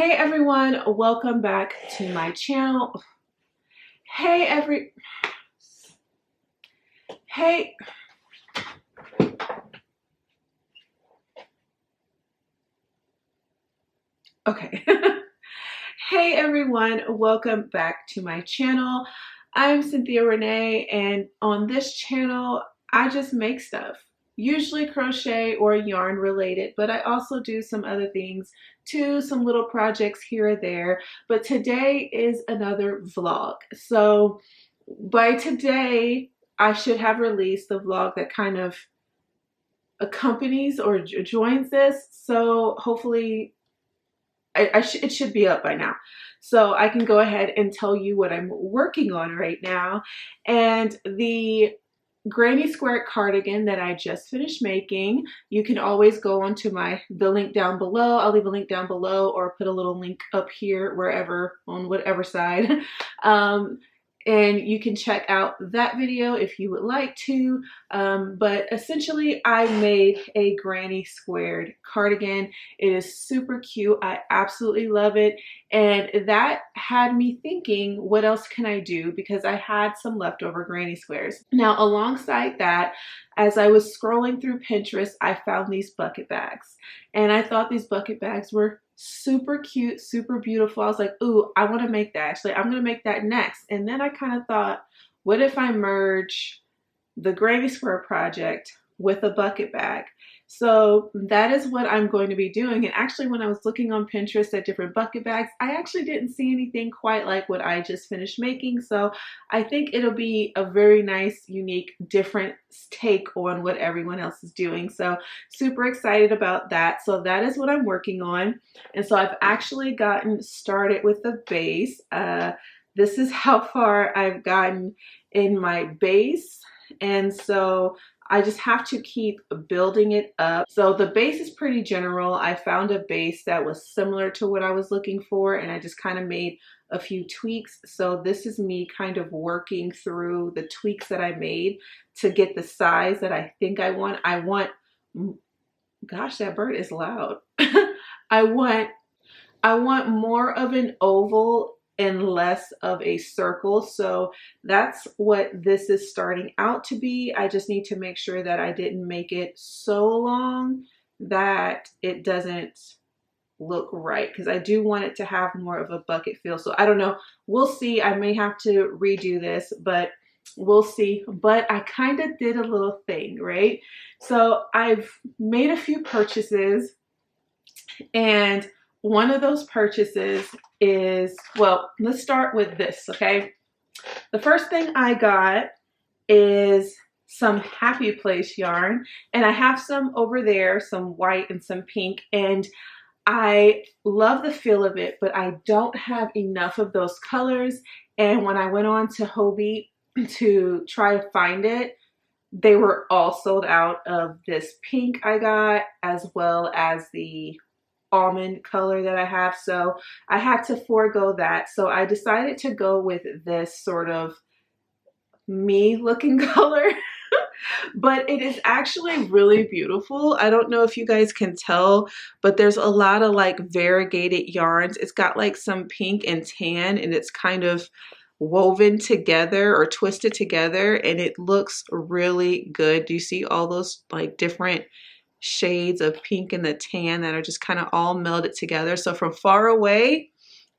Hey everyone, welcome back to my channel. Hey hey okay. Hey everyone, welcome back to my channel. I'm Cynthia Renee, and on this channel I just make stuff, usually crochet or yarn related, but I also do some other things too, some little projects here or there. But today is another vlog. So by today I should have released the vlog that kind of accompanies or joins this. So hopefully it should be up by now. So I can go ahead and tell you what I'm working on right now. And the granny square cardigan that I just finished making, you can always go onto the link down below. I'll leave a link down below or put a little link up here, wherever, on whatever side. And you can check out that video if you would like to. But essentially I made a granny squared cardigan. It is super cute. I absolutely love it. And that had me thinking, what else can I do? Because I had some leftover granny squares. Now, alongside that, as I was scrolling through Pinterest, I found these bucket bags. And I thought these bucket bags were super cute, super beautiful. I was like, ooh, I want to make that. Actually, I'm going to make that next. And then I kind of thought, what if I merge the granny square project with a bucket bag? So that is what I'm going to be doing. And actually, when I was looking on Pinterest at different bucket bags, I actually didn't see anything quite like what I just finished making. So I think it'll be a very nice, unique, different take on what everyone else is doing. So super excited about that. So that is what I'm working on. And so I've actually gotten started with the base. This is how far I've gotten in my base. And so I just have to keep building it up. So the base is pretty general. I found a base that was similar to what I was looking for, and I just kind of made a few tweaks. So this is me kind of working through the tweaks that I made to get the size that I think I want. Gosh, that bird is loud. I want more of an oval and less of a circle. So that's what this is starting out to be. I just need to make sure that I didn't make it so long that it doesn't look right, because I do want it to have more of a bucket feel. So I don't know. We'll see. I may have to redo this, but we'll see. But I kind of did a little thing, right? So I've made a few purchases, and one of those purchases is, well, let's start with this, okay? The first thing I got is some Happy Place yarn, and I have some over there, some white and some pink, and I love the feel of it, but I don't have enough of those colors. And when I went on to Hobie to try to find it, they were all sold out of this pink I got, as well as the almond color that I have. So I had to forego that. So I decided to go with this sort of me looking color. But it is actually really beautiful. I don't know if you guys can tell, but there's a lot of like variegated yarns. It's got like some pink and tan, and it's kind of woven together or twisted together, and it looks really good. Do you see all those like different shades of pink and the tan that are just kind of all melded together? So from far away,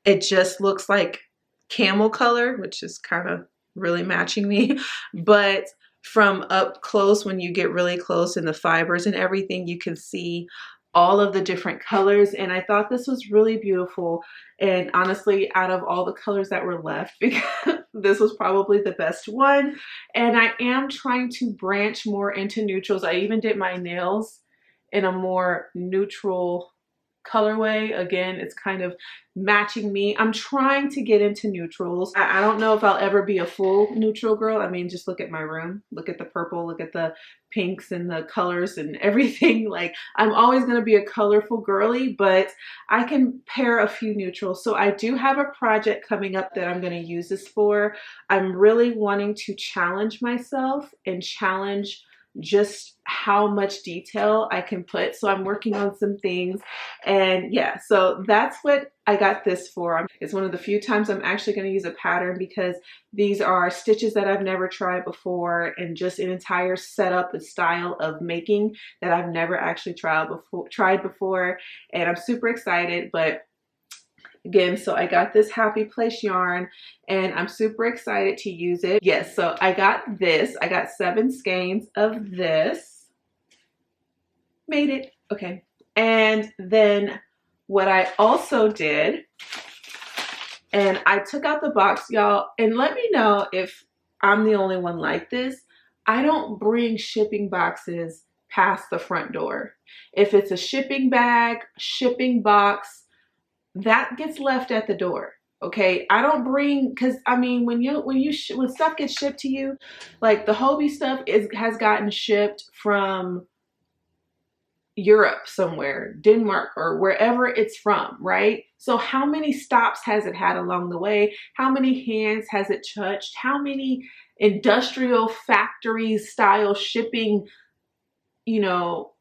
it just looks like camel color, which is kind of really matching me. But from up close, when you get really close in the fibers and everything, you can see all of the different colors. And I thought this was really beautiful. And honestly, out of all the colors that were left, because this was probably the best one. And I am trying to branch more into neutrals. I even did my nails in a more neutral colorway. Again, it's kind of matching me. I'm trying to get into neutrals. I don't know if I'll ever be a full neutral girl. I mean, just look at my room. Look at the purple, look at the pinks and the colors and everything. Like, I'm always going to be a colorful girly, but I can pair a few neutrals. So I do have a project coming up that I'm going to use this for. I'm really wanting to challenge myself and challenge just how much detail I can put. So I'm working on some things, and yeah, so that's what I got this for. It's one of the few times I'm actually going to use a pattern, because these are stitches that I've never tried before, and just an entire setup and style of making that I've never actually tried before, and I'm super excited. But again, so I got this Happy Place yarn, and I'm super excited to use it. Yes, so I got this. I got 7 skeins of this. Made it. Okay. And then what I also did, and I took out the box, y'all, and let me know if I'm the only one like this. I don't bring shipping boxes past the front door. If it's a shipping bag, shipping box, that gets left at the door. Okay, I don't bring, because I mean, when stuff gets shipped to you, like the Hobie stuff has gotten shipped from Europe somewhere, Denmark, or wherever it's from, right? So how many stops has it had along the way? How many hands has it touched? How many industrial factory style shipping, you know,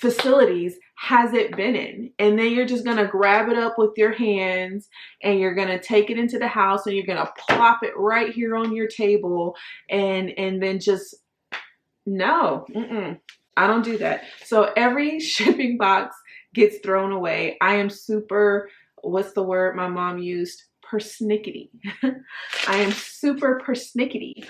facilities has it been in? And then you're just gonna grab it up with your hands, and you're gonna take it into the house, and you're gonna plop it right here on your table, and then just, no, I don't do that. So every shipping box gets thrown away. I am super, what's the word my mom used? Persnickety. I am super persnickety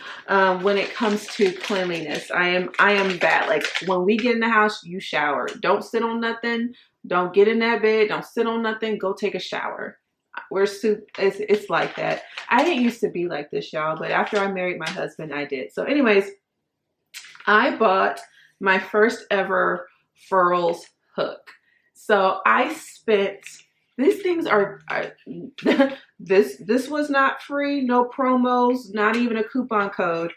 when it comes to cleanliness. I am bad. Like, when we get in the house, you shower. Don't sit on nothing. Don't get in that bed. Don't sit on nothing. Go take a shower. It's like that. I didn't used to be like this, y'all, but after I married my husband, I did. So anyways, I bought my first ever Furls hook. So I spent, these things are this was not free, no promos, not even a coupon code.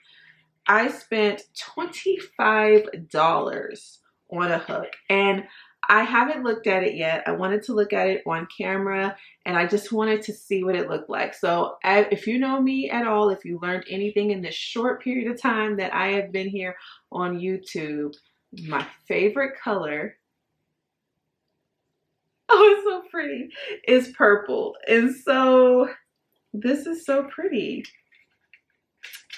I spent $25 on a hook, and I haven't looked at it yet. I wanted to look at it on camera, and I just wanted to see what it looked like. So if you know me at all, if you learned anything in this short period of time that I have been here on YouTube, my favorite color, oh, it's so pretty, is purple. And so this is so pretty.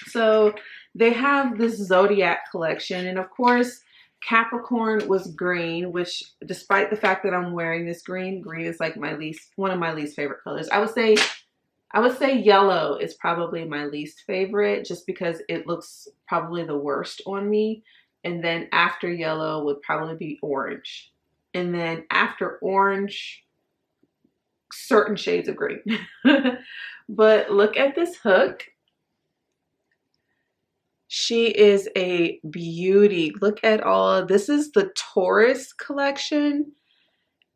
So they have this Zodiac collection, and of course Capricorn was green, which, despite the fact that I'm wearing this green is like one of my least favorite colors. I would say yellow is probably my least favorite, just because it looks probably the worst on me. And then after yellow would probably be orange. And then after orange, certain shades of green. But look at this hook. She is a beauty. Look at all, this is the Taurus collection.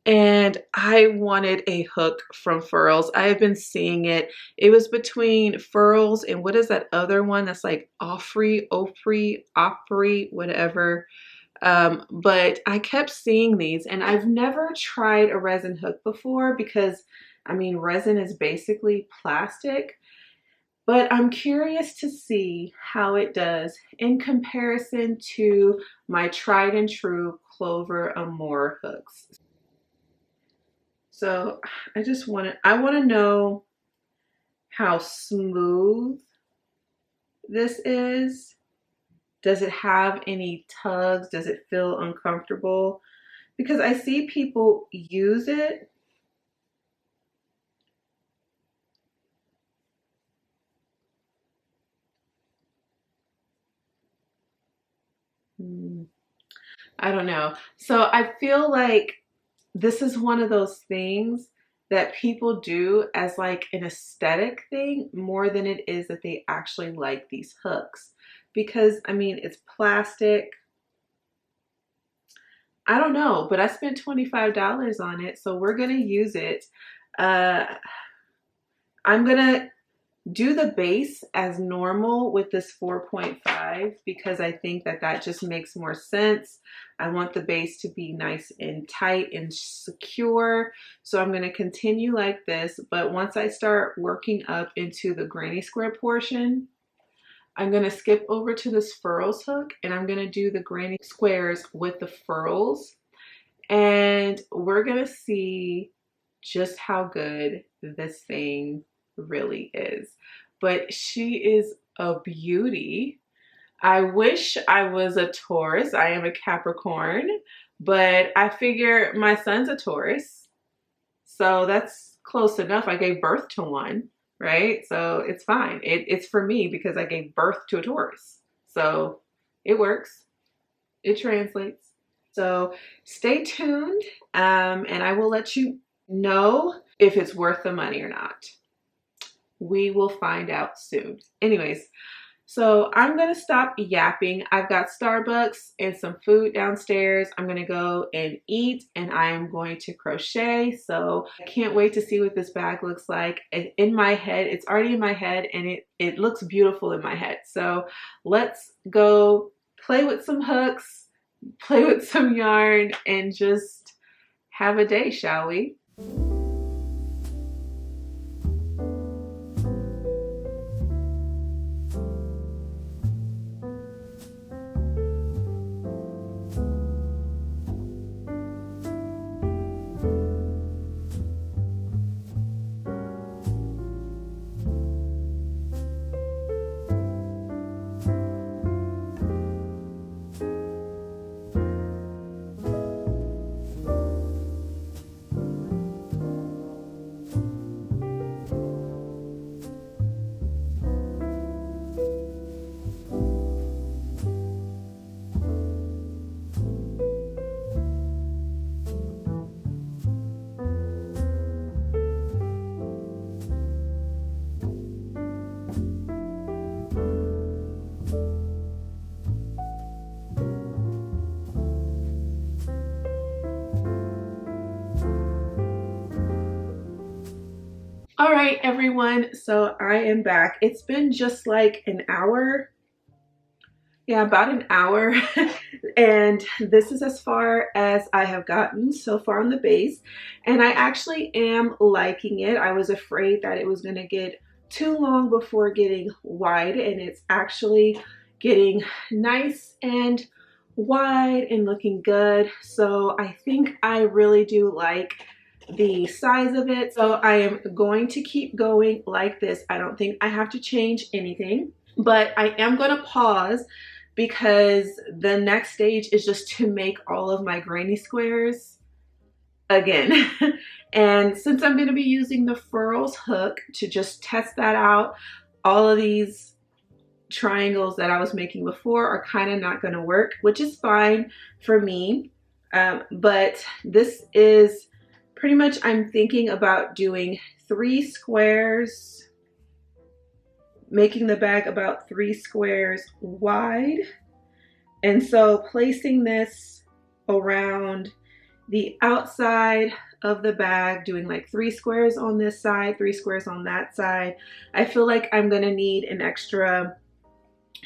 And I wanted a hook from Furls. I have been seeing it. It was between Furls and what is that other one that's like Opry, whatever. But I kept seeing these, and I've never tried a resin hook before, because I mean, resin is basically plastic. But I'm curious to see how it does in comparison to my tried and true Clover Amour hooks. So I want to know how smooth this is. Does it have any tugs? Does it feel uncomfortable? Because I see people use it. I don't know. So I feel like this is one of those things that people do as like an aesthetic thing more than it is that they actually like these hooks. Because I mean, it's plastic. I don't know, but I spent $25 on it, so we're gonna use it. I'm gonna do the base as normal with this 4.5 because I think that just makes more sense. I want the base to be nice and tight and secure. So I'm going to continue like this, but once I start working up into the granny square portion, I'm gonna skip over to this Furls hook and I'm gonna do the granny squares with the Furls, and we're gonna see just how good this thing really is. But she is a beauty. I wish I was a Taurus. I am a Capricorn, but I figure my son's a Taurus, so that's close enough. I gave birth to one, right? So it's fine. It's for me because I gave birth to a Taurus. So it works. It translates. So stay tuned, and I will let you know if it's worth the money or not. We will find out soon. Anyways, so I'm gonna stop yapping. I've got Starbucks and some food downstairs. I'm gonna go and eat, and I am going to crochet. So I can't wait to see what this bag looks like. In my head, it's already in my head, and it looks beautiful in my head. So let's go play with some hooks, play with some yarn, and just have a day, shall we? All right, everyone, so I am back. It's been just like an hour. Yeah, about an hour. And this is as far as I have gotten so far on the base. And I actually am liking it. I was afraid that it was going to get too long before getting wide, and it's actually getting nice and wide and looking good. So I think I really do like the size of it. So I am going to keep going like this. I don't think I have to change anything, but I am going to pause because the next stage is just to make all of my granny squares again. And since I'm going to be using the Furls hook to just test that out, all of these triangles that I was making before are kind of not going to work, which is fine for me. But this is pretty much, I'm thinking about doing 3 squares, making the bag about 3 squares wide. And so placing this around the outside of the bag, doing like 3 squares on this side, 3 squares on that side. I feel like I'm gonna need an extra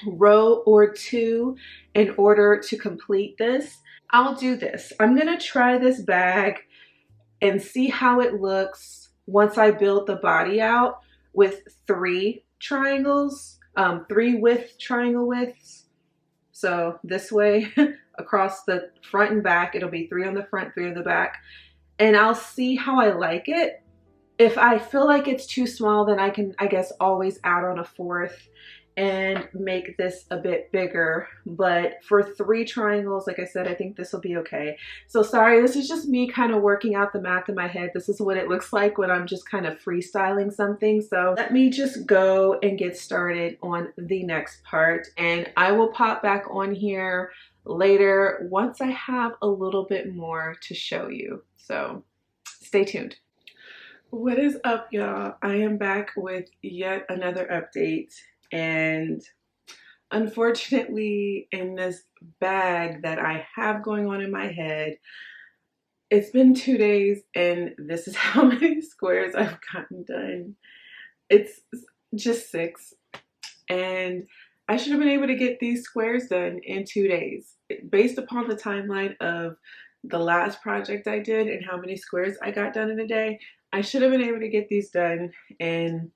row or 2 in order to complete this. I'll do this. I'm gonna try this bag and see how it looks once I build the body out with 3 triangles, 3 width triangle widths. So this way across the front and back, it'll be 3 on the front, 3 on the back. And I'll see how I like it. If I feel like it's too small, then I can, I guess, always add on a 4th and make this a bit bigger. But for 3 triangles, like I said, I think this will be okay. So sorry, this is just me kind of working out the math in my head. This is what it looks like when I'm just kind of freestyling something. So let me just go and get started on the next part, and I will pop back on here later once I have a little bit more to show you. So stay tuned. What is up, y'all? I am back with yet another update. And unfortunately, in this bag that I have going on in my head, it's been 2 days and this is how many squares I've gotten done. It's just 6. And I should have been able to get these squares done in 2 days. Based upon the timeline of the last project I did and how many squares I got done in a day, I should have been able to get these done in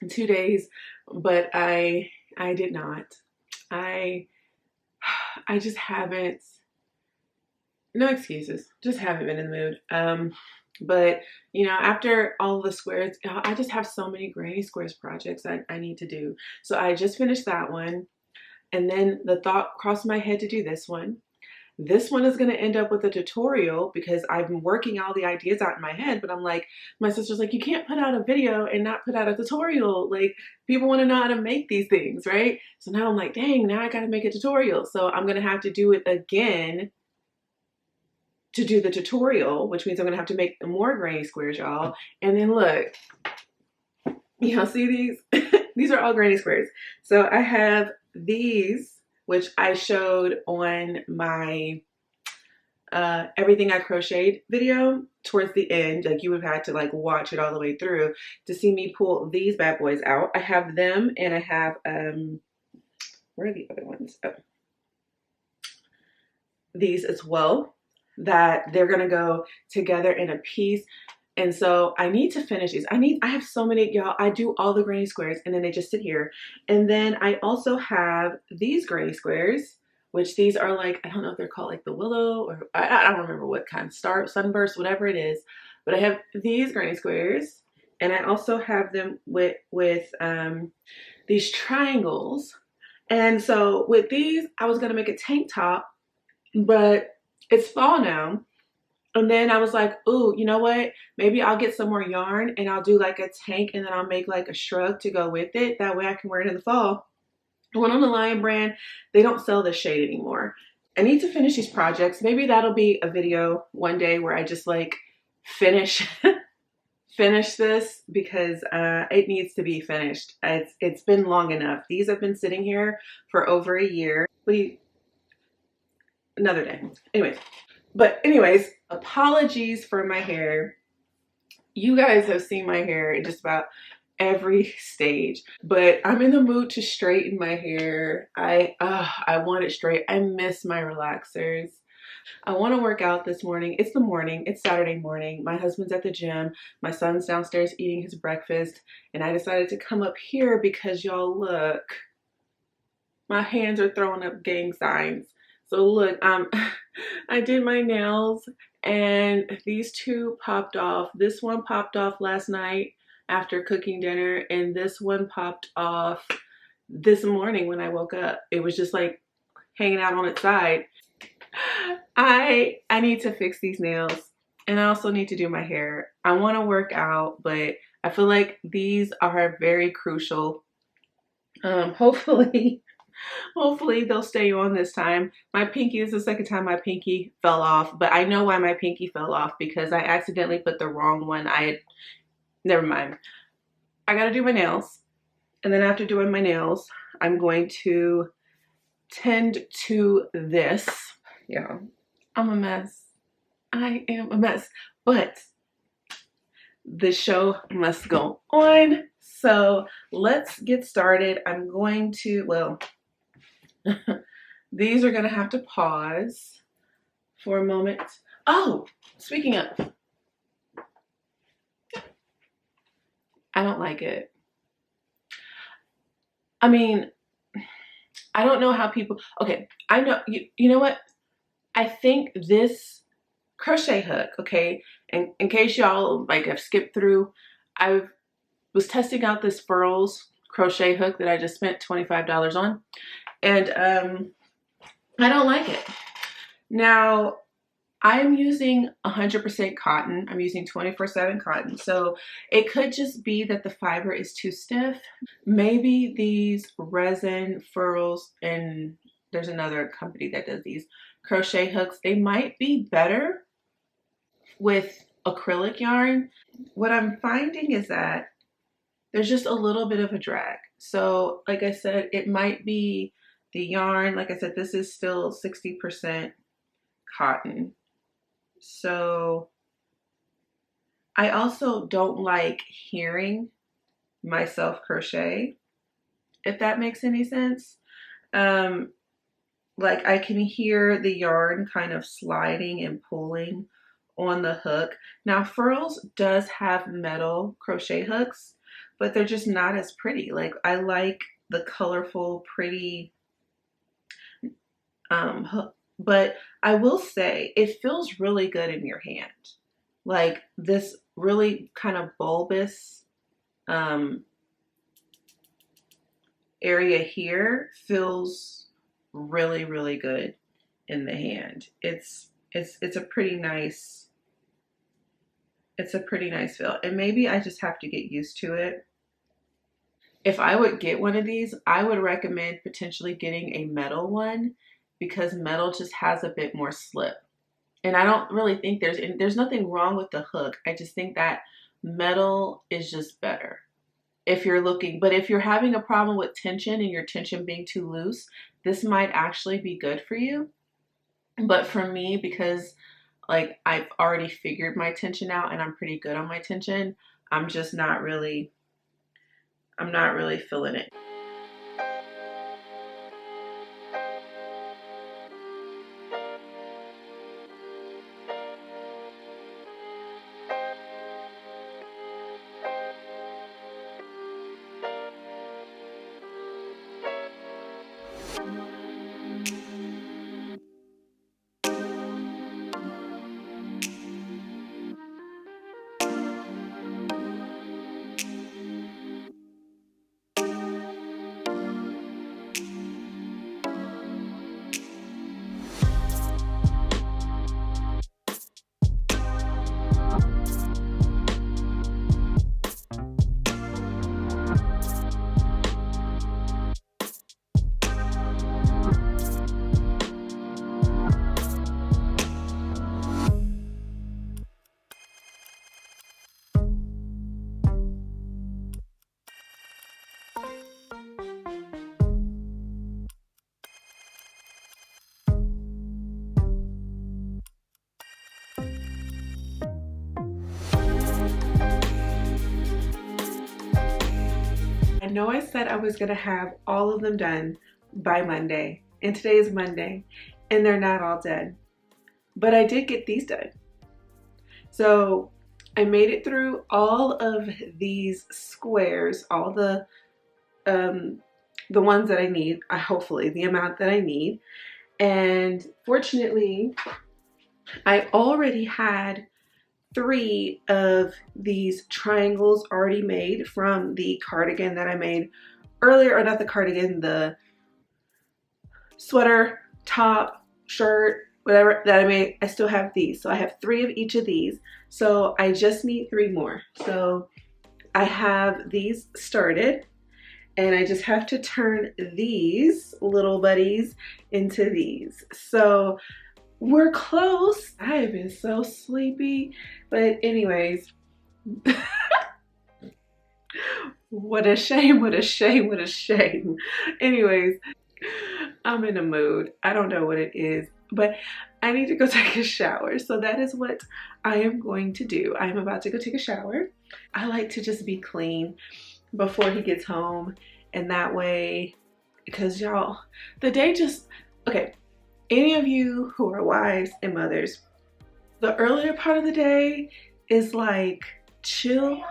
2 days, but I I did not. I I just haven't, no excuses, just haven't been in the mood. But you know, after all the squares, I just have so many granny squares projects I need to do. So I just finished that one, and then the thought crossed my head to do this one. This one is going to end up with a tutorial because I've been working all the ideas out in my head, but I'm like, my sister's like, you can't put out a video and not put out a tutorial. Like, people want to know how to make these things, right? So now I'm like, dang, now I got to make a tutorial. So I'm going to have to do it again to do the tutorial, which means I'm going to have to make more granny squares, y'all. And then look, y'all see these? These are all granny squares. So I have these, which I showed on my everything I crocheted video towards the end. Like, you would have had to like watch it all the way through to see me pull these bad boys out. I have them, and I have where are the other ones? Oh, these as well, that they're gonna go together in a piece. And so I need to finish these. I have so many, y'all. I do all the granny squares and then they just sit here. And then I also have these granny squares, which these are like, I don't know if they're called like the willow, or I don't remember what kind, sunburst, whatever it is. But I have these granny squares, and I also have them with these triangles. And so with these, I was gonna make a tank top, but it's fall now. And then I was like, ooh, you know what? Maybe I'll get some more yarn and I'll do like a tank, and then I'll make like a shrug to go with it. That way I can wear it in the fall. I went on the Lion brand. They don't sell this shade anymore. I need to finish these projects. Maybe that'll be a video one day where I just like finish finish this, because it needs to be finished. It's been long enough. These have been sitting here for over a year. Another day. Anyways, apologies for my hair. You guys have seen my hair in just about every stage, but I'm in the mood to straighten my hair. I want it straight. I miss my relaxers. I want to work out this morning. It's the morning. It's Saturday morning. My husband's at the gym. My son's downstairs eating his breakfast, and I decided to come up here because y'all look, my hands are throwing up gang signs. So look, I did my nails, and these two popped off. This one popped off last night after cooking dinner, and this one popped off this morning when I woke up. It was just like hanging out on its side. I need to fix these nails, and I also need to do my hair. I want to work out, but I feel like these are very crucial. Hopefully they'll stay on this time. My pinky, this is the second time my pinky fell off, but I know why my pinky fell off, because I accidentally put the wrong one. Never mind. I gotta do my nails, and then after doing my nails, I'm going to tend to this. Yeah, I'm a mess. I am a mess, but the show must go on. So let's get started. I'm going to, well, these are going to have to pause for a moment. Oh, speaking of, I don't like it. I mean, I don't know how people, okay, I know, you know what? I think this crochet hook, okay, and in case y'all like have skipped through, I was testing out this Furls crochet hook that I just spent $25 on, and I don't like it. Now, I'm using 100% cotton. I'm using 24/7 cotton, so it could just be that the fiber is too stiff. Maybe these resin Furls, and there's another company that does these crochet hooks, they might be better with acrylic yarn. What I'm finding is that there's just a little bit of a drag. So like I said, it might be the yarn. Like I said, this is still 60% cotton. So I also don't like hearing myself crochet, if that makes any sense. Like I can hear the yarn kind of sliding and pulling on the hook. Now Furls does have metal crochet hooks, but they're just not as pretty. Like I like the colorful, pretty hook. But I will say it feels really good in your hand. Like this really kind of bulbous area here feels really, really good in the hand. It's a pretty nice, it's a pretty nice feel. And maybe I just have to get used to it. If I would get one of these, I would recommend potentially getting a metal one because metal just has a bit more slip. And I don't really think there's nothing wrong with the hook. I just think that metal is just better if you're looking. But if you're having a problem with tension and your tension being too loose, this might actually be good for you. But for me, because like I've already figured my tension out and I'm pretty good on my tension, I'm just not really, I'm not really feeling it. I know I said I was gonna have all of them done by Monday, and today is Monday, and they're not all done. But I did get these done. So I made it through all of these squares, all the ones that I need, hopefully the amount that I need. And fortunately, I already had 3 of these triangles already made from the cardigan that I made earlier, or not the cardigan, the sweater, top, shirt, whatever that I made. I still have these. So I have 3 of each of these. So I just need 3 more. So I have these started and I just have to turn these little buddies into these. So we're close. I have been so sleepy, but anyways, what a shame, what a shame, what a shame. Anyways, I'm in a mood. I don't know what it is, but I need to go take a shower. So that is what I am going to do. I'm about to go take a shower. I like to just be clean before he gets home, and that way, because y'all, the day just, okay, any of you who are wives and mothers, the earlier part of the day is like chill,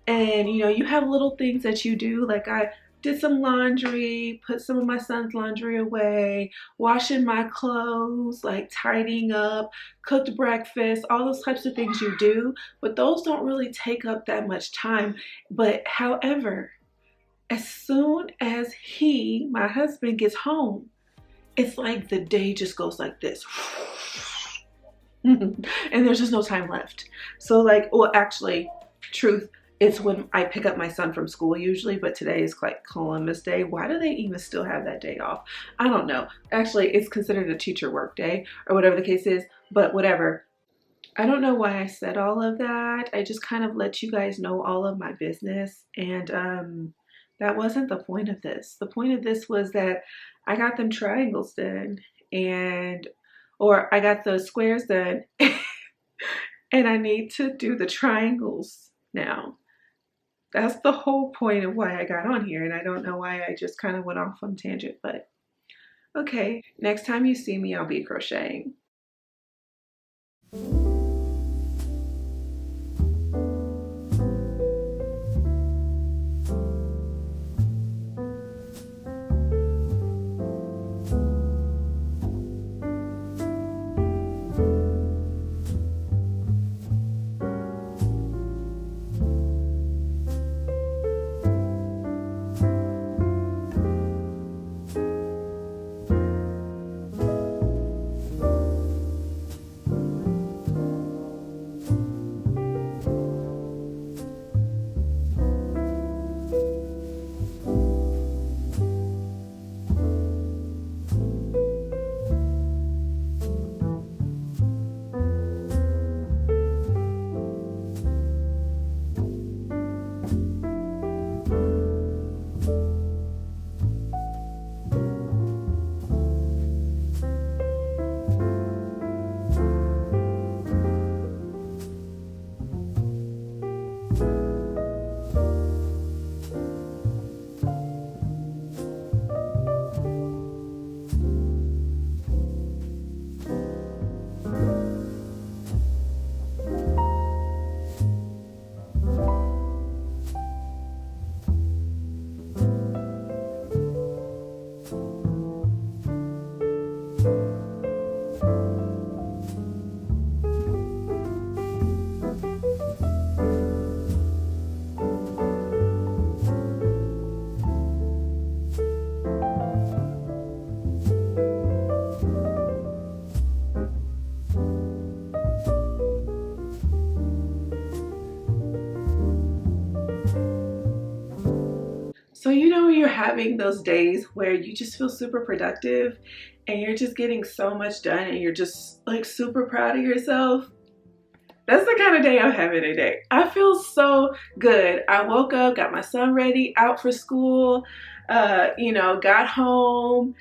and you know, you have little things that you do. Like I did some laundry, put some of my son's laundry away, washing my clothes, like tidying up, cooked breakfast, all those types of things you do, but those don't really take up that much time. But however, as soon as my husband gets home, it's like the day just goes like this. And there's just no time left. So like, well, actually, truth, it's when I pick up my son from school usually, but today is like Columbus Day. Why do they even still have that day off? I don't know. Actually, it's considered a teacher work day or whatever the case is, but whatever. I don't know why I said all of that. I just kind of let you guys know all of my business, and that wasn't the point of this. The point of this was that I got them triangles done, or I got the squares done, and I need to do the triangles now. That's the whole point of why I got on here, and I don't know why I just kind of went off on a tangent, but okay. Next time you see me, I'll be crocheting. having those days where you just feel super productive and you're just getting so much done and you're just like super proud of yourself? That's the kind of day I'm having today. I feel so good. I woke up, got my son ready, out for school, you know, got home.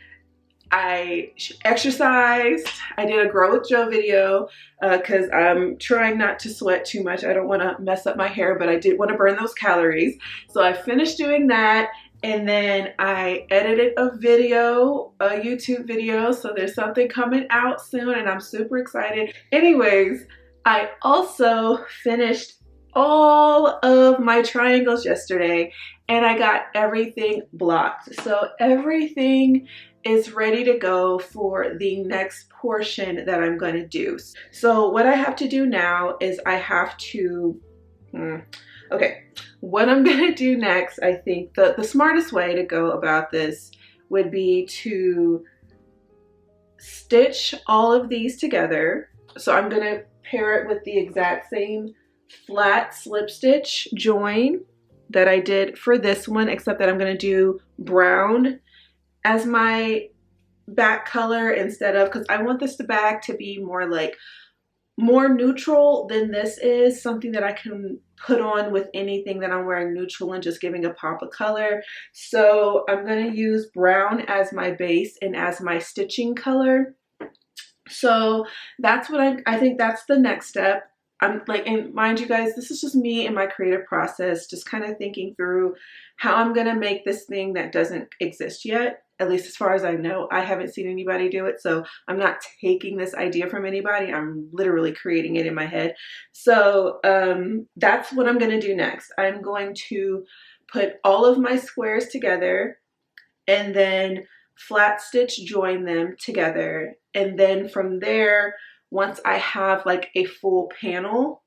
I exercised. I did a Grow with Joe video because I'm trying not to sweat too much. I don't want to mess up my hair, but I did want to burn those calories. So I finished doing that, and then I edited a video, a YouTube video. So there's something coming out soon and I'm super excited. Anyways, I also finished all of my triangles yesterday and I got everything blocked. So everything is ready to go for the next portion that I'm going to do. So what I have to do now is I have to, okay, what I'm going to do next, I think the smartest way to go about this would be to stitch all of these together. So I'm going to pair it with the exact same flat slip stitch join that I did for this one, except that I'm going to do brown as my back color instead of, because I want this back to be more like more neutral than this is, something that I can put on with anything that I'm wearing neutral and just giving a pop of color. So I'm going to use brown as my base and as my stitching color. So that's what I think that's the next step. I'm like, and mind you guys, this is just me and my creative process, just kind of thinking through how I'm going to make this thing that doesn't exist yet. At least as far as I know, I haven't seen anybody do it. So I'm not taking this idea from anybody. I'm literally creating it in my head. So that's what I'm going to do next. I'm going to put all of my squares together and then flat stitch join them together. And then from there, once I have like a full panel,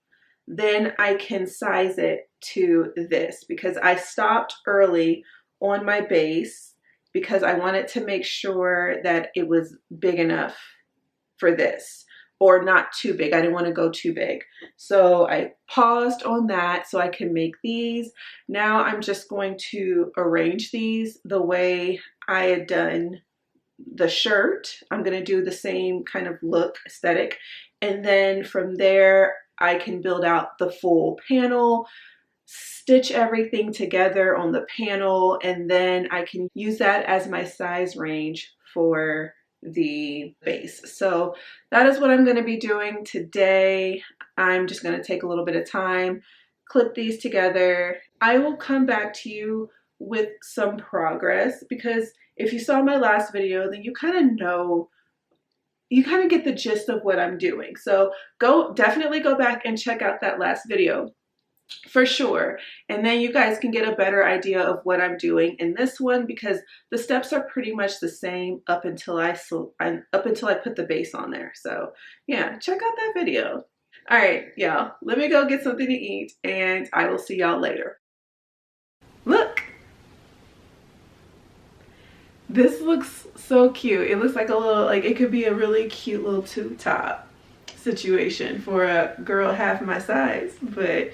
then I can size it to this, because I stopped early on my base because I wanted to make sure that it was big enough for this, or not too big. I didn't want to go too big. So I paused on that so I can make these. Now I'm just going to arrange these the way I had done the shirt. I'm going to do the same kind of look aesthetic. And then from there, I can build out the full panel, stitch everything together on the panel, and then I can use that as my size range for the base. So that is what I'm going to be doing today. I'm just going to take a little bit of time, clip these together. I will come back to you with some progress, because if you saw my last video, then you kind of know, you kind of get the gist of what I'm doing. So definitely go back and check out that last video for sure. And then you guys can get a better idea of what I'm doing in this one, because the steps are pretty much the same up until I put the base on there. So yeah, check out that video. All right, y'all, let me go get something to eat and I will see y'all later. Look, this looks so cute. It looks like a little, like it could be a really cute little tube top situation for a girl half my size, but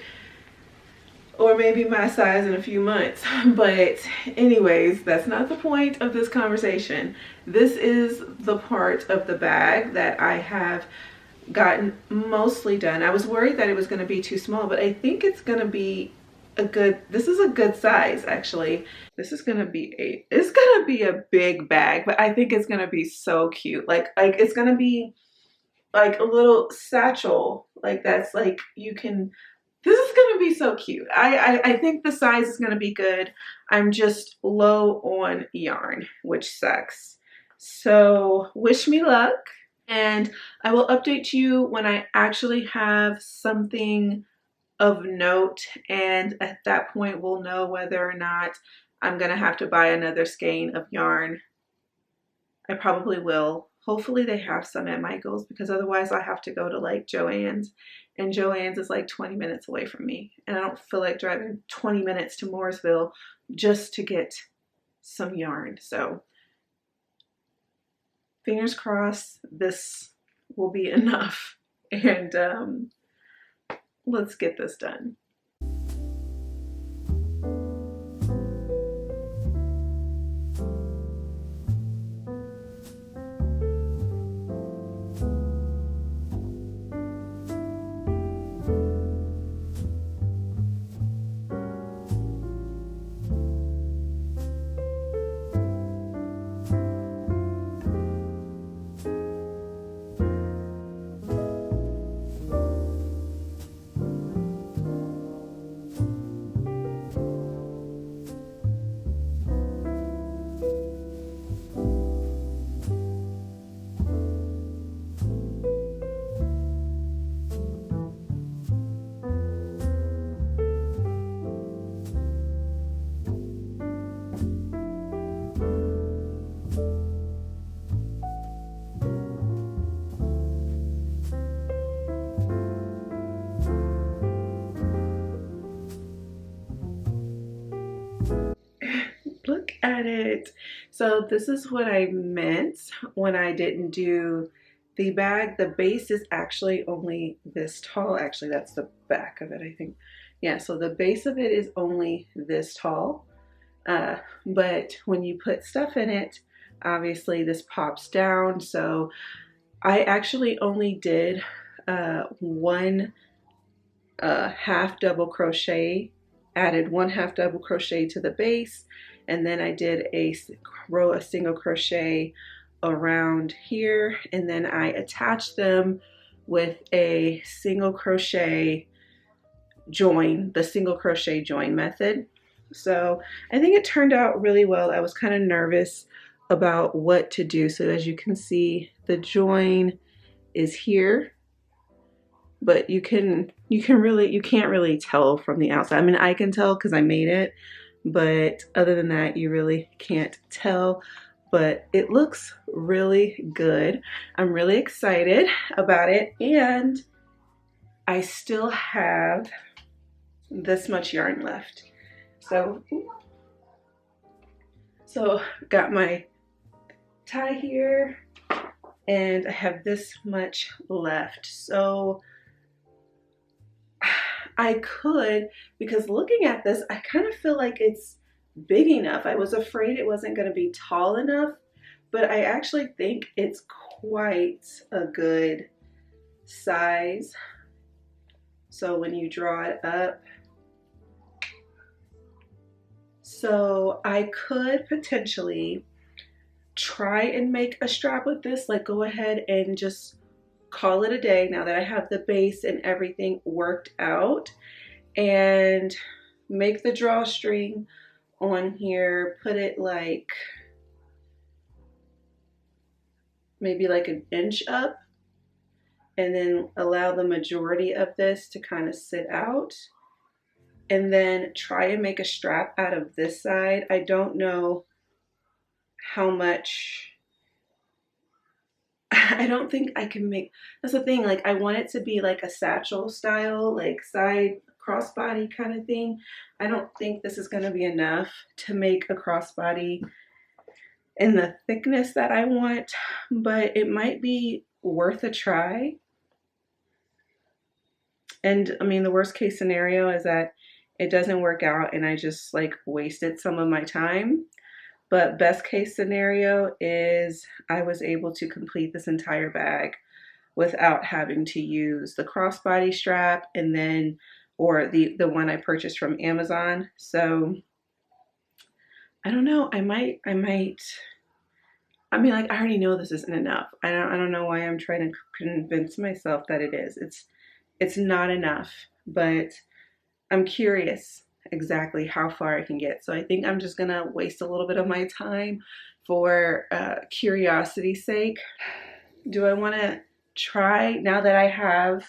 or maybe my size in a few months. But anyways, that's not the point of this conversation. This is the part of the bag that I have gotten mostly done. I was worried that it was going to be too small, but I think it's going to be this is a good size actually. This is going to be it's going to be a big bag, but I think it's going to be so cute. Like it's going to be like a little satchel, like that's like you can, this is going to be so cute. I think the size is going to be good. I'm just low on yarn, which sucks. So wish me luck, and I will update you when I actually have something of note, and at that point we'll know whether or not I'm going to have to buy another skein of yarn. I probably will. Hopefully they have some at Michael's, because otherwise I have to go to like Joann's, and Joann's is like 20 minutes away from me, and I don't feel like driving 20 minutes to Mooresville just to get some yarn. So fingers crossed this will be enough, and let's get this done. But so this is what I meant when I didn't do the bag. The base is actually only this tall. Actually, that's the back of it, I think. Yeah, so the base of it is only this tall. But when you put stuff in it, obviously this pops down. So I actually only did one half double crochet, added one half double crochet to the base, and then I did a row of single crochet around here, and then I attached them with a single crochet join, the single crochet join method. So I think it turned out really well. I was kind of nervous about what to do. So as you can see, the join is here, but you can't really tell from the outside. I mean, I can tell because I made it, but other than that, you really can't tell. But it looks really good. I'm really excited about it, and I still have this much yarn left. So got my tie here, and I have this much left. So I could, because looking at this, I kind of feel like it's big enough. I was afraid it wasn't going to be tall enough, but I actually think it's quite a good size. So when you draw it up, so I could potentially try and make a strap with this, like go ahead and just call it a day now that I have the base and everything worked out, and make the drawstring on here, put it like maybe like an inch up, and then allow the majority of this to kind of sit out, and then try and make a strap out of this side. I don't know how much, I don't think I can make, that's the thing, like I want it to be like a satchel style, like side crossbody kind of thing. I don't think this is going to be enough to make a crossbody in the thickness that I want, but it might be worth a try. And I mean, the worst case scenario is that it doesn't work out and I just like wasted some of my time. But best case scenario is I was able to complete this entire bag without having to use the crossbody strap, and then, or the one I purchased from Amazon. So I don't know, I mean, like I already know this isn't enough. I don't know why I'm trying to convince myself that it is. It's not enough, but I'm curious exactly how far I can get. So I think I'm just gonna waste a little bit of my time for curiosity's sake. Do I want to try now that I have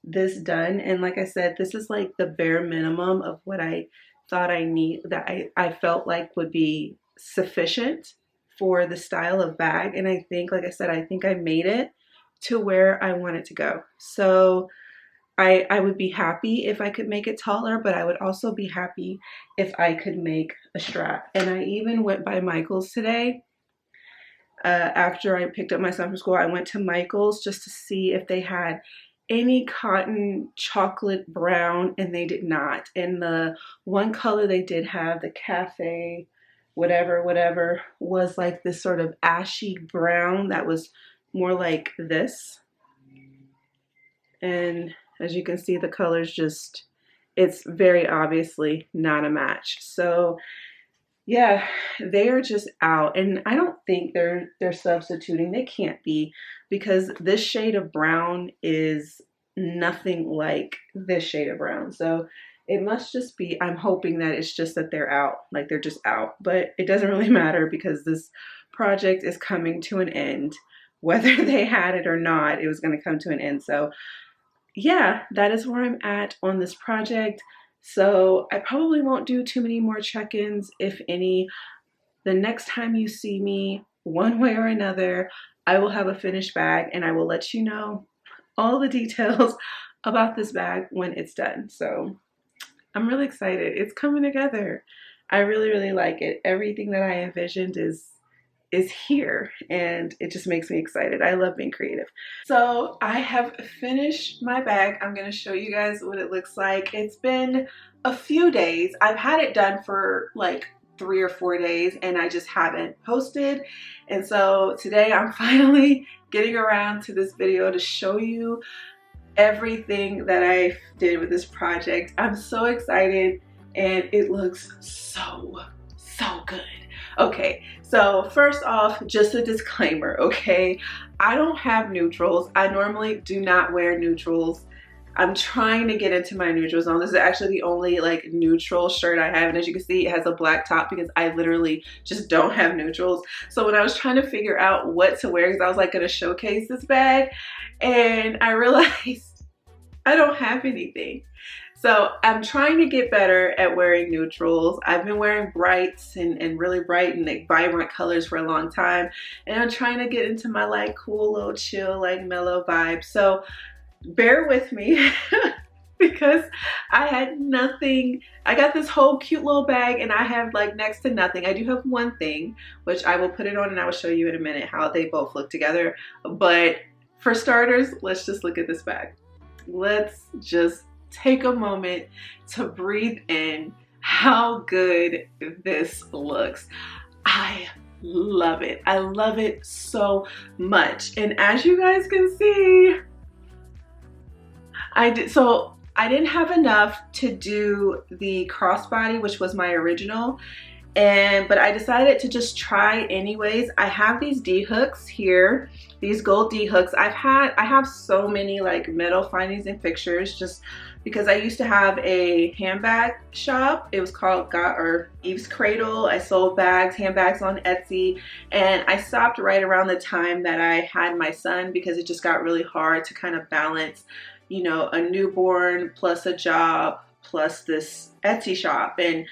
this done? And like I said, this is like the bare minimum of what I thought I need, that I felt like would be sufficient for the style of bag. And I think, like I said, I think I made it to where I want it to go. So I would be happy if I could make it taller, but I would also be happy if I could make a strap. And I even went by Michael's today. After I picked up my son from school, I went to Michael's just to see if they had any cotton chocolate brown, and they did not. And the one color they did have, the cafe whatever, was like this sort of ashy brown that was more like this. And as you can see, the colors just, it's very obviously not a match. So yeah, they are just out, and I don't think they're substituting. They can't be, because this shade of brown is nothing like this shade of brown. So it must just be, I'm hoping that it's just that they're out, like they're just out. But it doesn't really matter, because this project is coming to an end. Whether they had it or not, it was going to come to an end. So yeah, that is where I'm at on this project. So I probably won't do too many more check-ins, if any. The next time you see me, one way or another, I will have a finished bag, and I will let you know all the details about this bag when it's done. So I'm really excited. It's coming together. I really, really like it. Everything that I envisioned is here, and it just makes me excited. I love being creative. So I have finished my bag. I'm going to show you guys what it looks like. It's been a few days. I've had it done for like 3 or 4 days and I just haven't posted. And so today I'm finally getting around to this video to show you everything that I did with this project. I'm so excited and it looks so good. Okay, so first off, just a disclaimer, okay? I don't have neutrals. I normally do not wear neutrals. I'm trying to get into my neutrals on. This is actually the only like neutral shirt I have, and as you can see, it has a black top because I literally just don't have neutrals. So when I was trying to figure out what to wear, because I was like gonna showcase this bag, and I realized I don't have anything. So I'm trying to get better at wearing neutrals. I've been wearing brights and really bright and like vibrant colors for a long time. And I'm trying to get into my like cool little chill, like mellow vibe. So bear with me because I had nothing. I got this whole cute little bag and I have like next to nothing. I do have one thing, which I will put it on and I will show you in a minute how they both look together. But for starters, let's just look at this bag. Let's just take a moment to breathe in how good this looks. I love it. I love it so much. And as you guys can see, I didn't have enough to do the crossbody, which was my original. But I decided to just try anyways. I have these D hooks here, these gold D hooks. I have so many like metal findings and fixtures just because I used to have a handbag shop. It was called Eve's Cradle. I sold handbags on Etsy, and I stopped right around the time that I had my son because it just got really hard to kind of balance, you know, a newborn plus a job plus this Etsy shop. And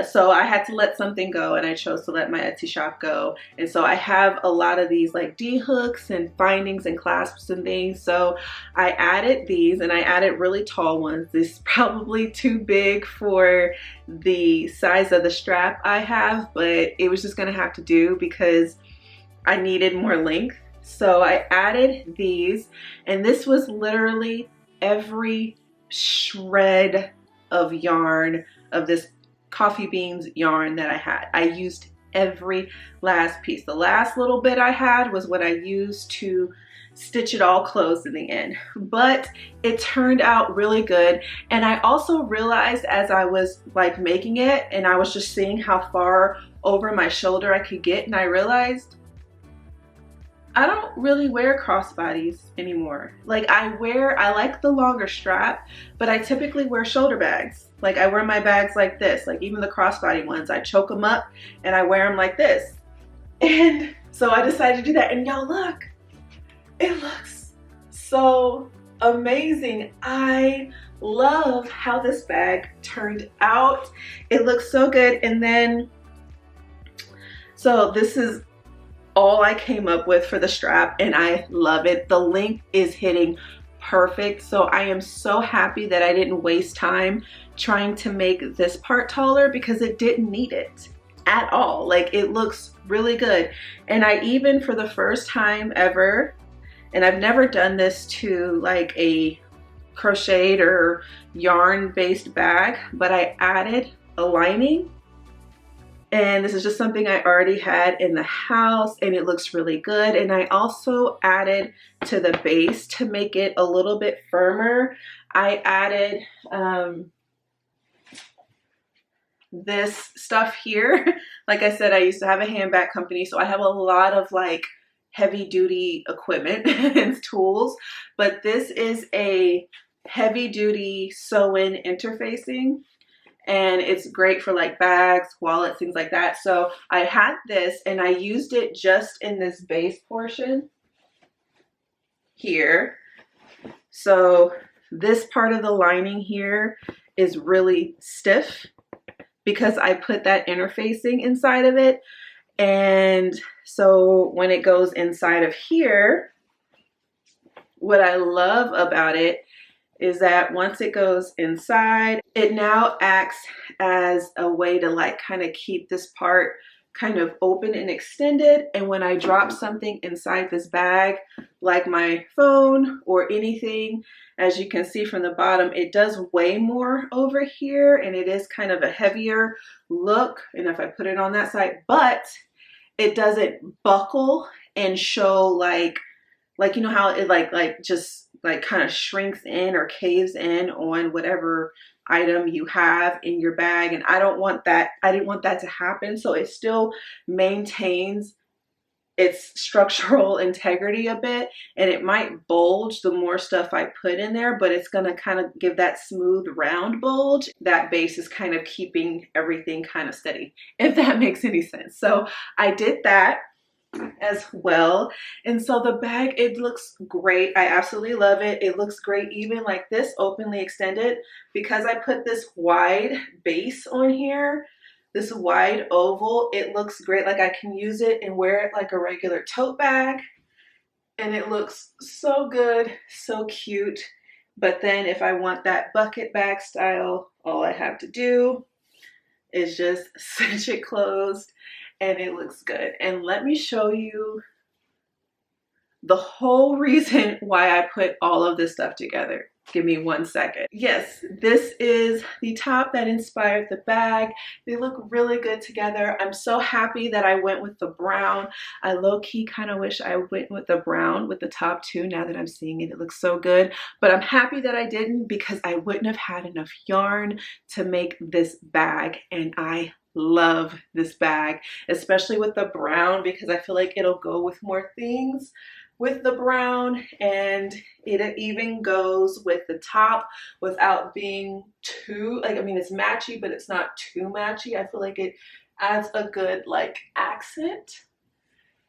so I had to let something go, and I chose to let my Etsy shop go. And so I have a lot of these like D hooks and findings and clasps and things. So I added these, and I added really tall ones. This is probably too big for the size of the strap I have, but it was just gonna have to do because I needed more length. So I added these, and this was literally every shred of yarn of this coffee beans yarn that I had. I used every last piece. The last little bit I had was what I used to stitch it all closed in the end, but it turned out really good. And I also realized as I was like making it and I was just seeing how far over my shoulder I could get, and I realized I don't really wear crossbodies anymore. Like I like the longer strap, but I typically wear shoulder bags. Like I wear my bags like this, like even the crossbody ones, I choke them up and I wear them like this. And so I decided to do that, and y'all look, it looks so amazing. I love how this bag turned out. It looks so good. And then, so this is all I came up with for the strap, and I love it. The length is hitting perfect. So I am so happy that I didn't waste time trying to make this part taller because it didn't need it at all. Like it looks really good. And I even, for the first time ever, and I've never done this to like a crocheted or yarn based bag, but I added a lining. And this is just something I already had in the house, and it looks really good. And I also added to the base to make it a little bit firmer. I added this stuff here. Like I said, I used to have a handbag company, so I have a lot of like heavy duty equipment and tools, but this is a heavy duty sew-in interfacing. And it's great for like bags, wallets, things like that. So I had this and I used it just in this base portion here. So this part of the lining here is really stiff because I put that interfacing inside of it. And so when it goes inside of here, what I love about it is that once it goes inside, it now acts as a way to like kind of keep this part kind of open and extended. And when I drop something inside this bag, like my phone or anything, as you can see from the bottom, it does weigh more over here and it is kind of a heavier look. And if I put it on that side, but it doesn't buckle and show like you know how it like just like kind of shrinks in or caves in on whatever item you have in your bag. And I don't want that. I didn't want that to happen. So it still maintains its structural integrity a bit, and it might bulge the more stuff I put in there, but it's gonna kind of give that smooth round bulge. That base is kind of keeping everything kind of steady, if that makes any sense. So I did that as well. And so the bag, it looks great. I absolutely love it. It looks great even like this openly extended, because I put this wide base on here, this wide oval. It looks great. Like I can use it and wear it like a regular tote bag, and it looks so good, so cute. But then if I want that bucket bag style, all I have to do is just cinch it closed and it looks good. And let me show you the whole reason why I put all of this stuff together. Give me 1 second. Yes, this is the top that inspired the bag. They look really good together. I'm so happy that I went with the brown. I low-key kind of wish I went with the brown with the top too. Now that I'm seeing it, it looks so good. But I'm happy that I didn't, because I wouldn't have had enough yarn to make this bag. And I love this bag, especially with the brown, because I feel like it'll go with more things with the brown, and it even goes with the top without being too, like, I mean, it's matchy, but it's not too matchy. I feel like it adds a good like accent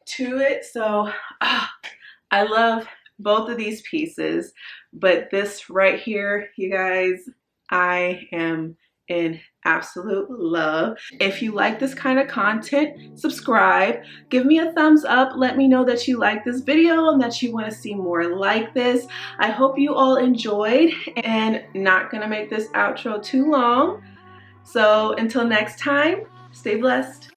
to it. So I love both of these pieces, but this right here, you guys, I am in absolute love. If you like this kind of content, subscribe, give me a thumbs up, let me know that you like this video and that you want to see more like this. I hope you all enjoyed, and not gonna make this outro too long. So until next time, stay blessed.